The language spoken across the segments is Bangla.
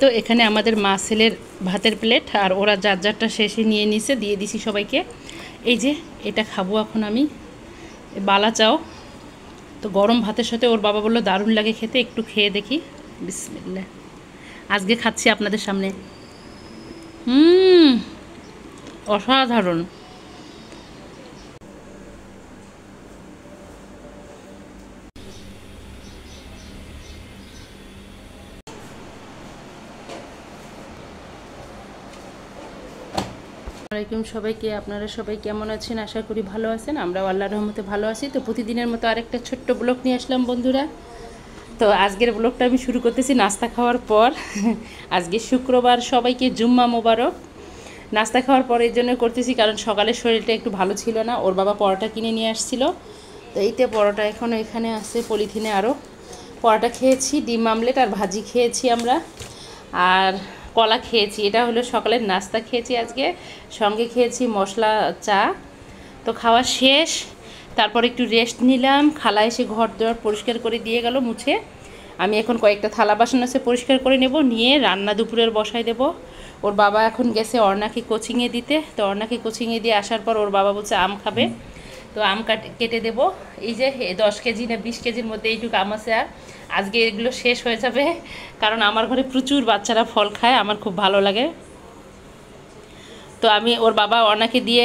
তো এখানে আমাদের মা ছেলের ভাতের প্লেট, আর ওরা যার যারটা শেষে নিয়ে নিছে, দিয়ে দিছি সবাইকে। এই যে এটা খাবো এখন আমি, বালা চাও। তো গরম ভাতের সাথে ওর বাবা বললো দারুণ লাগে খেতে, একটু খেয়ে দেখি। বিসমিল্লাহ, আজকে খাচ্ছি আপনাদের সামনে। অসাধারণ। আসসালামাইকুম সবাইকে, আপনারা সবাই কেমন আছেন? আশা করি ভালো আছেন। আমরাও আল্লাহর রহমতে ভালো আছি। তো প্রতিদিনের মতো আরেকটা ছোট্ট ব্লগ নিয়ে আসলাম বন্ধুরা। তো আজকের ব্লগটা আমি শুরু করতেছি নাস্তা খাওয়ার পর। আজকে শুক্রবার, সবাইকে জুম্মা মোবারক। নাস্তা খাওয়ার পর এই জন্য করতেছি কারণ সকালের শরীরটা একটু ভালো ছিল না। ওর বাবা পরোটা কিনে নিয়ে আসছিল, তো এইতে পরোটা এখনও এখানে আছে পলিথিনে। আরও পরোটা খেয়েছি, ডিম আমলেট আর ভাজি খেয়েছি আমরা, আর কলা খেয়েছি। এটা হলো সকালের নাস্তা খেয়েছি আজকে। সঙ্গে খেয়েছি মশলা চা। তো খাওয়া শেষ, তারপর একটু রেস্ট নিলাম। খালা এসে ঘর দোয়ার পরিষ্কার করে দিয়ে গেল মুছে। আমি এখন কয়েকটা থালা বাসন আছে পরিষ্কার করে নেব, নিয়ে রান্না দুপুরের বসাই দেব। ওর বাবা এখন গেছে অর্ণাকে কোচিংয়ে দিতে। তো অর্ণাকে কোচিংয়ে দিয়ে আসার পর ওর বাবা বলছে আম খাবে, তো আম কেটে দেবো। এই যে 10 কেজি না 20 কেজির মধ্যে এইটুকু আম আছে, আর আজকে এগুলো শেষ হয়ে যাবে। কারণ আমার ঘরে প্রচুর বাচ্চারা ফল খায়, আমার খুব ভালো লাগে। তো আমি ওর বাবা অর্ণাকে দিয়ে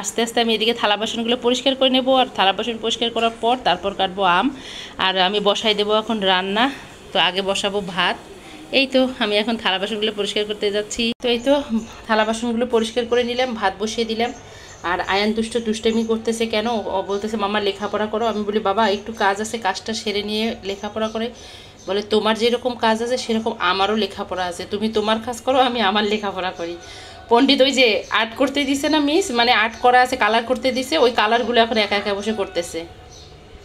আস্তে আস্তে আমি এদিকে থালা বাসনগুলো পরিষ্কার করে নেব, আর থালা বাসন পরিষ্কার করার পর তারপর কাটবো আম, আর আমি বসাই দেবো এখন রান্না। তো আগে বসাবো ভাত। এই তো আমি এখন থালা বাসনগুলো পরিষ্কার করতে যাচ্ছি। তো এই তো থালা বাসনগুলো পরিষ্কার করে নিলাম, ভাত বসিয়ে দিলাম। আর আয়ান দুষ্টামি করতেছে কেন, ও বলতেছে মামা লেখাপড়া করো। আমি বলি বাবা একটু কাজ আছে, কাজটা সেরে নিয়ে লেখাপড়া করে। বলে তোমার যেরকম কাজ আছে সেরকম আমারও লেখাপড়া আছে, তুমি তোমার কাজ করো, আমি আমার লেখাপড়া করি। পণ্ডিত ওই যে আর্ট করতে দিছে না মিস, মানে আর্ট করা আছে, কালার করতে দিছে, ওই কালারগুলো এখন একা একা বসে করতেছে।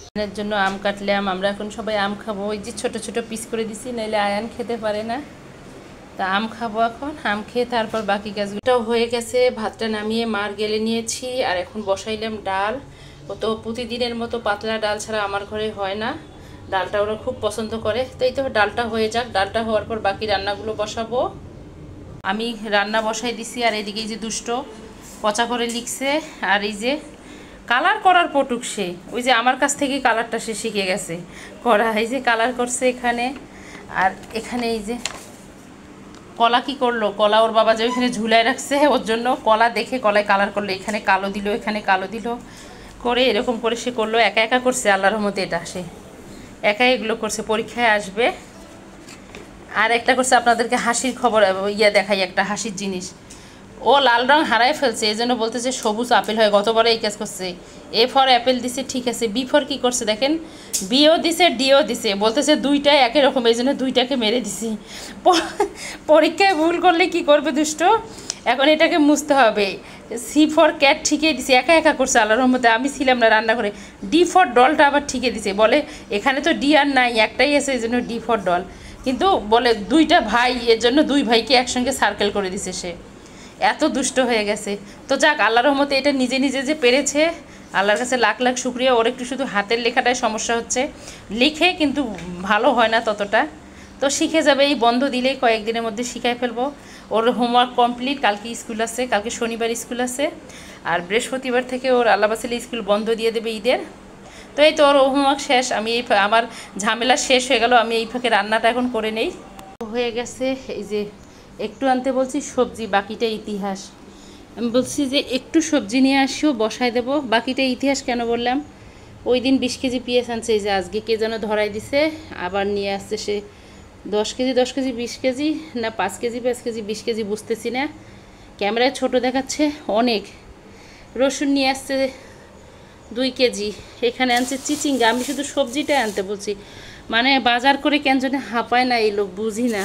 আয়ানের জন্য আম কাটলাম, আমরা এখন সবাই আম খাবো। ওই যে ছোট ছোট পিস করে দিছি, নাহলে আয়ান খেতে পারে না। তা আম খাবো এখন, আম খেয়ে তারপর বাকি কাজগুলোও হয়ে গেছে। ভাতটা নামিয়ে মার গেলে নিয়েছি, আর এখন বসাইলাম ডাল। ও তো প্রতিদিনের মতো পাতলা ডাল ছাড়া আমার ঘরে হয় না, ডালটা ওরা খুব পছন্দ করে। তো এই তো ডালটা হয়ে যাক, ডালটা হওয়ার পর বাকি রান্নাগুলো বসাবো। আমি রান্না বসাই দিছি, আর এদিকে এই যে দুষ্ট পচা করে লিখছে, আর এই যে কালার করার পটুক সে, ওই যে আমার কাছ থেকেই কালারটা সে শিখে গেছে করা। এই যে কালার করছে এখানে, আর এখানে এই যে কলা কি করলো, কলা ওর বাবা যে ওইখানে ঝুলাই রাখছে, ওর জন্য কলা দেখে কলায় কালার করলো। এখানে কালো দিল, এখানে কালো দিল, করে এরকম করে সে করলো। একা একা করছে, আল্লাহর রহমতে এটা সে একাই এগুলো করছে, পরীক্ষায় আসবে। আর একটা করছে, আপনাদেরকে হাসির খবর দেখাই, একটা হাসির জিনিস। ও লাল রং হারাই ফেলছে, এই জন্য বলতেছে সবুজ আপেল হয়। গতবারে এই কাজ করছে। এ ফর অ্যাপেল দিছে, ঠিক আছে। বি ফর কি করছে দেখেন, বিও দিছে ডিও দিছে, বলতেছে দুইটাই একই রকম, এই জন্য দুইটাকে মেরে দিছি। পরীক্ষায় ভুল করলে কি করবে দুষ্ট, এখন এটাকে মুছতে হবে। সি ফর ক্যাট ঠিকই দিছে, একা একা করছে আল্লাহর রহমতে। আমি ছিলাম না রান্না করে। ডি ফর ডলটা আবার ঠিকই দিছে, বলে এখানে তো ডি আর নাই, একটাই আছে, এই জন্য ডি ফর ডল। কিন্তু বলে দুইটা ভাই, এর জন্য দুই ভাইকে একসঙ্গে সার্কেল করে দিছে সে। এত দুষ্ট হয়ে গেছে। তো যাক, আল্লাহর রহমতে এটা নিজে নিজে যে পেরেছে, আল্লাহর কাছে লাখ লাখ শুকরিয়া। ওর একটু শুধু হাতের লেখাটাই সমস্যা হচ্ছে, লিখে কিন্তু ভালো হয় না ততটা। তো শিখে যাবে, এই বন্ধ দিলেই কয়েকদিনের মধ্যে শিখাই ফেলবো। ওর হোমওয়ার্ক কমপ্লিট, কালকে স্কুল আছে, কালকে শনিবার স্কুল আছে, আর বৃহস্পতিবার থেকে ওর আল্লাহ বাসালে স্কুল বন্ধ দিয়ে দেবে ঈদের। তো এই তো ওর হোমওয়ার্ক শেষ। আমি এই আমার ঝামেলা শেষ হয়ে গেল, আমি এই ফাঁকে রান্নাটা এখন করে নেই। হয়ে গেছে। এই যে একটু আনতে বলছি সবজি, বাকিটা ইতিহাস। আমি বলছি যে একটু সবজি নিয়ে আসিও, বসায় দেবো, বাকিটা ইতিহাস। কেন বললাম, ওই দিন 20 কেজি পেঁয়াজ আনছে, এই যে আজকে কে যেন ধরাই দিছে, আবার নিয়ে আসছে সে 10 কেজি 10 কেজি 20 কেজি, না 5 কেজি 5 কেজি 20 কেজি, বুঝতেছি না, ক্যামেরায় ছোট দেখাচ্ছে অনেক। রসুন নিয়ে আসছে 2 কেজি, এখানে আনছে চিচিঙ্গা। আমি শুধু সবজিটাই আনতে বলছি, মানে বাজার করে কেন জন্য হাঁপায় না এই লোক, বুঝি না।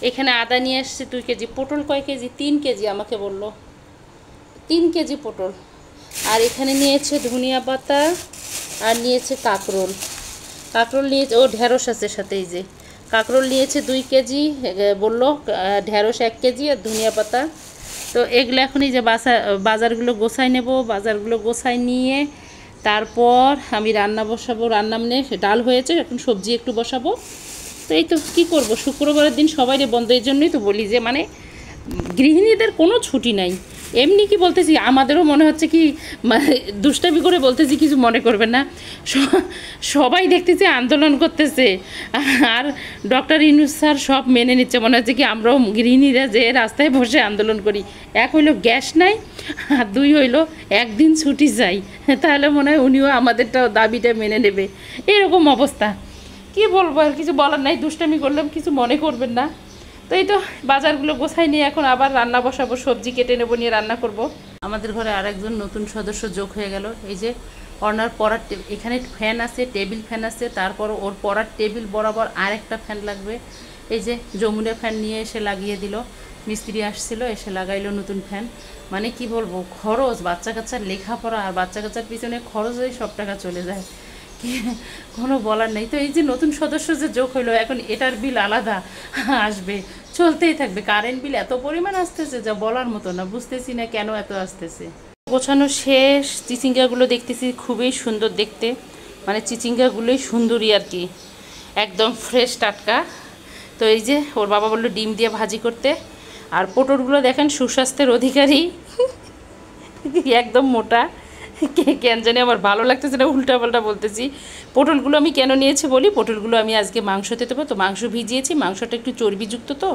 এখানে আদা নিয়ে আসছে 2 কেজি। পটল কয় কেজি, 3 কেজি আমাকে বললো, 3 কেজি পটল। আর এখানে নিয়েছে ধনিয়া পাতা, আর নিয়েছে কাঁকরোল। কাঁকরোল নিয়েছে, ও ঢেঁড়স আছে সাথে, এই যে কাঁকরোল নিয়েছে 2 কেজি, বললো ঢেঁড়স 1 কেজি, আর ধনিয়া পাতা। তো এগুলো এখন এই যে বাজারগুলো গোছাই নেব, বাজারগুলো গোছাই নিয়ে তারপর আমি রান্না বসাবো। রান্না মানে ডাল হয়েছে, এখন সবজি একটু বসাবো। তো তো এই তো কী করবো, শুক্রবারের দিন সবাইরে বন্ধ, এই জন্যই তো বলি যে মানে গৃহিণীদের কোনো ছুটি নাই। এমনি কি বলতেছি, আমাদেরও মনে হচ্ছে কি দুষ্টামি করে বলতেছি, কিছু মনে করবেন না। সবাই দেখতেছি আন্দোলন করতেছে, আর ডক্টর ইউনূস স্যার সব মেনে নিচ্ছে। মনে হচ্ছে কি আমরাও গৃহিণীরা যে রাস্তায় বসে আন্দোলন করি। এক হইলো গ্যাস নাই, আর দুই হইলো একদিন ছুটি চাই, তাহলে মনে হয় উনিও আমাদেরটাও দাবিটা মেনে নেবে। এরকম অবস্থা, কি বলবো, আর কিছু বলার নাই। দুষ্টামি করলাম, কিছু মনে করবেন না। তো এই তো বাজারগুলো গোছাই নিয়ে এখন আবার রান্না বসাবো, সবজি কেটে নেবো, নিয়ে রান্না করব। আমাদের ঘরে আরেকজন নতুন সদস্য যোগ হয়ে গেল। এই যে অর্ণার পড়ার এখানে ফ্যান আছে, টেবিল ফ্যান আছে, তারপর ওর পড়ার টেবিল বরাবর আরেকটা ফ্যান লাগবে। এই যে যমুনা ফ্যান নিয়ে এসে লাগিয়ে দিল, মিস্ত্রি আসছিল, এসে লাগাইলো নতুন ফ্যান। মানে কি বলবো, খরচ, বাচ্চা কাচ্চার লেখাপড়া আর বাচ্চা কাচ্চার পিছনে খরচ হয়ে সব টাকা চলে যায়, কোনো বলার নেই। তো এই যে নতুন সদস্য যে যোগ হইলো, এখন এটার বিল আলাদা আসবে, চলতেই থাকবে। কারেন্ট বিল এত পরিমাণ আসতেছে যা বলার মতো না, বুঝতেছি না কেন এত আসতেছে। গোছানো শেষ, চিচিঙ্গাগুলো দেখতেছি খুবই সুন্দর দেখতে, মানে চিচিঙ্গাগুলোই সুন্দরী আর কি, একদম ফ্রেশ টাটকা। তো এই যে ওর বাবা বললো ডিম দিয়ে ভাজি করতে। আর পটলগুলো দেখেন সুস্বাস্থ্যের অধিকারী, একদম মোটা, কেন জানি আমার ভালো লাগতেছে না, উল্টাপাল্টা বলতেছি। পটলগুলো আমি কেন নিয়েছি বলি, পটলগুলো আমি আজকে মাংসতে দেবো, তো মাংস ভিজিয়েছি, মাংসটা একটু চর্বিযুক্ত তো,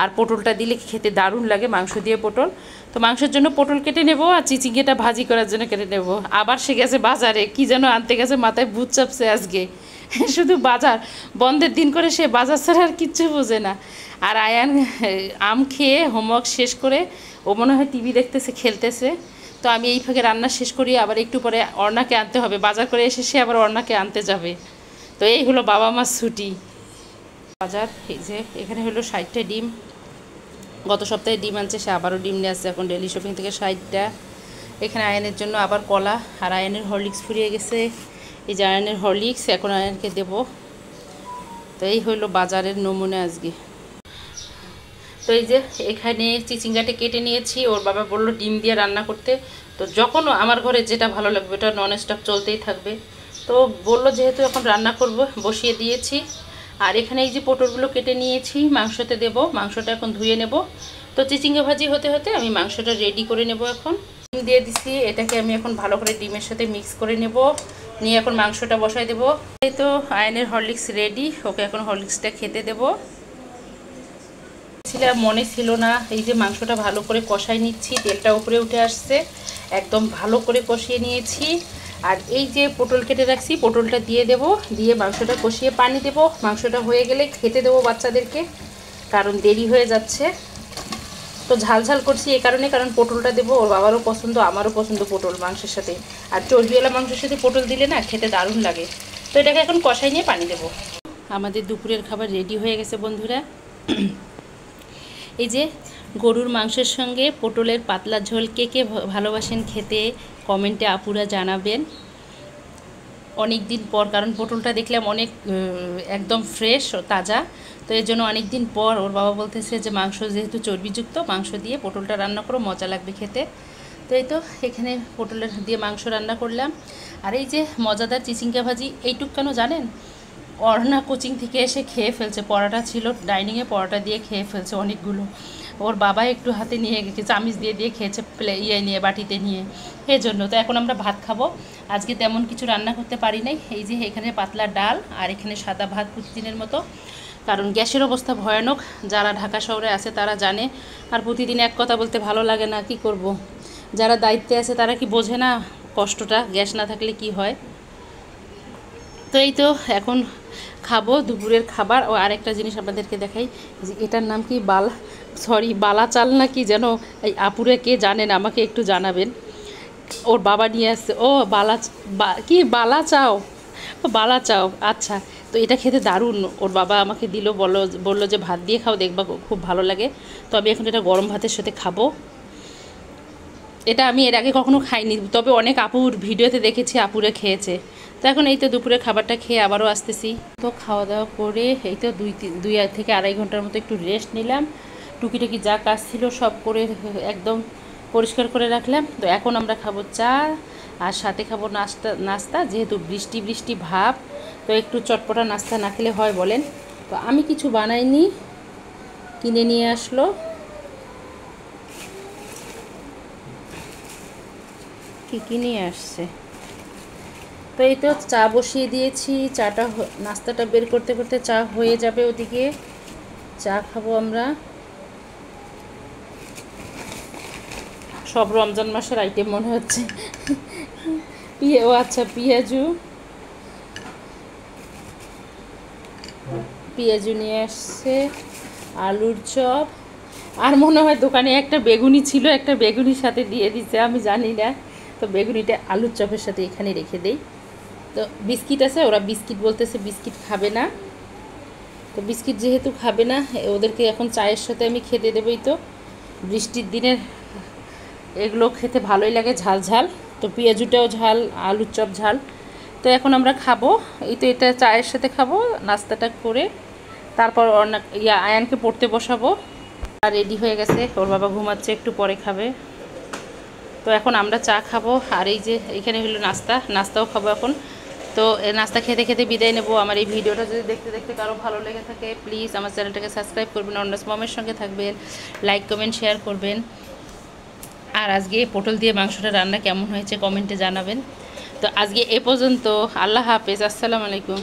আর পটলটা দিলে খেতে দারুণ লাগে মাংস দিয়ে পটল। তো মাংসের জন্য পটল কেটে নেবো, আর চিচিঙ্গাটা ভাজি করার জন্য কেটে নেবো। আবার সে গেছে বাজারে, কি যেন আনতে গেছে, মাথায় ভূত চাপছে আজকে, শুধু বাজার, বন্ধের দিন করে সে বাজার ছাড়া আর কিচ্ছু বোঝে না। আর আয়ান আম খেয়ে হোমওয়ার্ক শেষ করে ও মনে হয় টিভি দেখতেছে, খেলতেছে। তো আমি এই ফাঁকে রান্না শেষ করি, আবার একটু পরে অর্ণাকে আনতে হবে, বাজার করে এসে সে আবার অর্ণাকে আনতে যাবে। তো এই হলো বাবা মার ছুটি। বাজার, এই যে এখানে হলো 60টা ডিম, গত সপ্তাহে ডিম আনছে, সে আবারও ডিম নিয়ে আসছে এখন ডেলি শপিং থেকে 60টা। এখানে আয়নের জন্য আবার কলা, আর আয়নের হরলিক্স ফুরিয়ে গেছে। এই যে আয়নের হরলিক্স এখন আয়নকে দেবো। তো এই হলো বাজারের নমুনা আজকে। তো এই যে এখানে চিচিঙ্গাটা কেটে নিয়েছি, ওর বাবা বললো ডিম দিয়ে রান্না করতে। তো যখন আমার ঘরে যেটা ভালো লাগবে ওটা নন স্টপ চলতেই থাকবে, তো বললো যেহেতু এখন রান্না করব, বসিয়ে দিয়েছি। আর এখানে এই যে পটলগুলো কেটে নিয়েছি, মাংসতে দেব, মাংসটা এখন ধুয়ে নেব। তো চিচিঙ্গা ভাজি হতে হতে আমি মাংসটা রেডি করে নেব। এখন ডিম দিয়ে দিছি, এটাকে আমি এখন ভালো করে ডিমের সাথে মিক্স করে নেব, নিয়ে এখন মাংসটা বসাই দেবো। এই তো আয়নের হরলিক্স রেডি, ওকে এখন হরলিক্সটা খেতে দেবো। মনে ছিল না, এই যে মাংসটা ভালো করে কষাই নিচ্ছি, তেলটা উপরে উঠে আসছে, একদম ভালো করে কষিয়ে নিয়েছি। আর এই যে পটল কেটে রাখছি, পটলটা দিয়ে দেব, দিয়ে মাংসটা কষিয়ে পানি দেব। মাংসটা হয়ে গেলে খেতে দেবো বাচ্চাদেরকে, কারণ দেরি হয়ে যাচ্ছে। তো ঝাল ঝাল করছি এই কারণে, কারণ পটলটা দেবো, ওর বাবারও পছন্দ, আমারও পছন্দ পটল মাংসের সাথে। আর চর্বিওয়ালা মাংসের সাথে পটল দিলে না খেতে দারুণ লাগে। তো এটাকে এখন কষাই নিয়ে পানি দেবো। আমাদের দুপুরের খাবার রেডি হয়ে গেছে বন্ধুরা। এই যে গরুর মাংসের সঙ্গে পটলের পাতলা ঝোল, কে কে ভালোবাসেন খেতে কমেন্টে আপুরা জানাবেন। অনেক দিন পর, কারণ পটলটা দেখলাম অনেক একদম ফ্রেশ ও তাজা, তো এর জন্য অনেক দিন পর ওর বাবা বলতেছে যে মাংস যেহেতু চর্বিযুক্ত, মাংস দিয়ে পটলটা রান্না করো, মজা লাগবে খেতে। তো এই তো এখানে পটলের দিয়ে মাংস রান্না করলাম। আর এই যে মজাদার চিচিঙ্গা ভাজি, এইটুক কেন জানেন, অর্ণা কোচিং থেকে এসে খেয়ে ফেলছে, পরোটা ছিল ডাইনিংয়ে, পরোটা দিয়ে খেয়ে ফেলছে অনেকগুলো। ওর বাবা একটু হাতে নিয়ে গেছে, চামিচ দিয়ে দিয়ে খেয়েছে, নিয়ে বাটিতে নিয়ে, এই জন্য। তো এখন আমরা ভাত খাবো। আজকে তেমন কিছু রান্না করতে পারি নাই। এই যে এখানে পাতলা ডাল, আর এখানে সাদা ভাত প্রতিদিনের মতো, কারণ গ্যাসের অবস্থা ভয়ানক, যারা ঢাকা শহরে আছে তারা জানে। আর প্রতিদিন এক কথা বলতে ভালো লাগে না, কি করব। যারা দায়িত্বে আছে তারা কি বোঝে না কষ্টটা, গ্যাস না থাকলে কি হয়। তো এই তো এখন খাবো দুপুরের খাবার। ও আরেকটা জিনিস আপনাদেরকে দেখাই, যে এটার নাম কি, বালা চাল না কি যেন, এই আপুরে কে জানেন আমাকে একটু জানাবেন। ওর বাবা নিয়ে আসছে, ও কি বালা চাও, ও বালা চাও, আচ্ছা। তো এটা খেতে দারুণ, ওর বাবা আমাকে দিল, বললো যে ভাত দিয়ে খাও, দেখবা খুব ভালো লাগে। তো আমি এখন এটা গরম ভাতের সাথে খাবো। এটা আমি এর আগে কখনো খাইনি, তবে অনেক আপুর ভিডিওতে দেখেছি আপুরে খেয়েছে। তো এখন এই তো দুপুরে খাবারটা খেয়ে আবারও আসতেছি। তো খাওয়া দাওয়া করে এই তো 2 থেকে আড়াই ঘন্টার মতো একটু রেস্ট নিলাম, টুকিটাকি যা কাজ ছিল সব করে একদম পরিষ্কার করে রাখলাম। তো এখন আমরা খাবো চা, আর সাথে খাবো নাস্তা, যেহেতু বৃষ্টি ভাব, তো একটু চটপটা নাস্তা না খেলে হয় বলেন। তো তো আমি কিছু বানাইনি, কিনে নিয়ে আসলো। কি নিয়ে আসছে? তো এই তো চা বসিয়ে দিয়েছি, চাটা নাস্তাটা বের করতে করতে চা হয়ে যাবে, ওদিকে চা খাবো আমরা। সব রমজান মাসের আইটেম মনে হচ্ছে। ও আচ্ছা, পেঁয়াজু নিয়ে আসছে, আলুর চপ, আর মনে হয় দোকানে একটা বেগুনি ছিল, একটা বেগুনির সাথে দিয়ে দিছে, আমি জানি না। তো বেগুনিটা আলুর চপের সাথে এখানে রেখে দেই। তো বিস্কিট আছে, ওরা বিস্কিট বলতেছে বিস্কিট খাবে না। তো বিস্কিট যেহেতু খাবে না, ওদেরকে এখন চায়ের সাথে আমি খেতে দেবই। তো বৃষ্টির দিনে এগুলো খেতে ভালোই লাগে, ঝাল ঝাল। তো পেঁয়াজুটাও ঝাল, আলুর চপ ঝাল। তো এখন আমরা খাবো, এই তো এটা চায়ের সাথে খাবো নাস্তাটা করে। তারপর আয়ানকে পড়তে বসাবো। আর রেডি হয়ে গেছে, ওর বাবা ঘুমাচ্ছে, একটু পরে খাবে। তো এখন আমরা চা খাবো, আর এই যে এখানে হলো নাস্তাও খাবো এখন। তো নাস্তা খেতে খেতে বিদায় নেবো। আমার এই ভিডিওটা যদি দেখতে দেখতে কারো ভালো লেগে থাকে, প্লিজ আমার চ্যানেলটাকে সাবস্ক্রাইব করবেন, অন্যান্য মমের সঙ্গে থাকবেন, লাইক কমেন্ট শেয়ার করবেন। আর আজকে পটল দিয়ে মাংসটা রান্না কেমন হয়েছে কমেন্টে জানাবেন। তো আজকে এ পর্যন্ত, আল্লাহ হাফেজ, আসসালামু আলাইকুম।